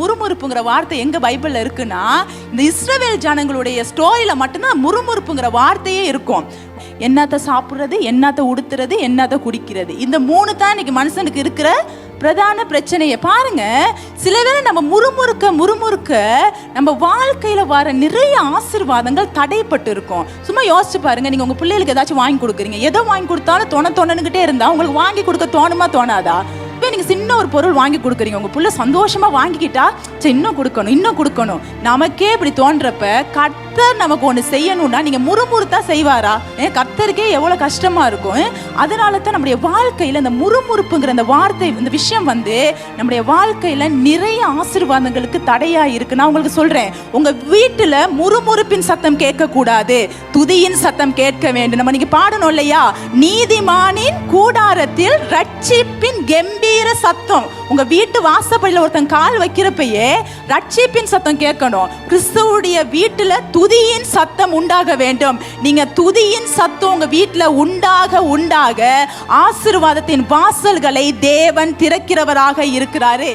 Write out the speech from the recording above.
முறுமுறுப்புங்கிற வார்த்தை எங்க பைபிள்ல இருக்குன்னா, இந்த இஸ்ரவேல் ஜனங்களுடைய ஸ்டோரியில மட்டும்தான் முறுமுறுப்புங்கிற வார்த்தையே இருக்கும். என்னத்த சாப்பிட்றது, என்னத்த உடுத்துறது, என்னத்த குடிக்கிறது, இந்த 3 தான் இன்னைக்கு மனுஷனுக்கு இருக்கிற பிரதான பிரச்சனையை பாருங்க. சில வேளை நம்ம முறுமுறுக்க நம்ம வாழ்க்கையில வர நிறைய ஆசீர்வாதங்கள் தடைப்பட்டு இருக்கும். சும்மா யோசிச்சு பாருங்க, நீங்க உங்க பிள்ளைகளுக்கு ஏதாச்சும் வாங்கி கொடுக்குறீங்க, எதோ வாங்கி கொடுத்தாலும் தோணுகிட்டே இருந்தா உங்களுக்கு வாங்கி கொடுக்க தோணுமா தோணாதா? இப்போ நீங்க சின்ன ஒரு பொருள் வாங்கி கொடுக்குறீங்க, உங்க பிள்ளை சந்தோஷமா வாங்கிக்கிட்டா சரி இன்னும் கொடுக்கணும் நமக்கே இப்படி தோன்றப்ப கர்த்தர் நமக்கு ஒன்று செய்யணும்னா நீங்க முறுமுறுத்தா செய்வாரா? கர்த்தருக்கே எவ்வளவு கஷ்டமா இருக்கும். அதனால தான் நம்முடைய வாழ்க்கையில இந்த முறுமுறுப்புங்கிற அந்த வார்த்தை, இந்த விஷயம் நம்முடைய வாழ்க்கையில நிறைய ஆசீர்வாதங்களுக்கு தடையா இருக்கு. நான் உங்களுக்கு சொல்றேன், உங்க வீட்டுல முறுமுறுப்பின் சத்தம் கேட்க கூடாது, துதியின் சத்தம் கேட்க வேண்டும். நம்ம நீங்க பாடணும் இல்லையா, நீதிமானின் கூடாரத்தில் ரட்சிப்பின் கம்பீர சத்தம். உங்க வீட்டு வாசப்படியில் ஒருத்தன் கால் வைக்கிறப்பயே ரட்சிப்பின் சத்தம் கேட்கணும். கிறிஸ்துவுடைய வீட்டுல துதியின் சத்தம் உண்டாக வேண்டும். நீங்க துதியின் சத்தம் உங்க வீட்டுல உண்டாக ஆசீர்வாதத்தின் வாசல்களை தேவன் திறக்கிறவராக இருக்கிறாரு.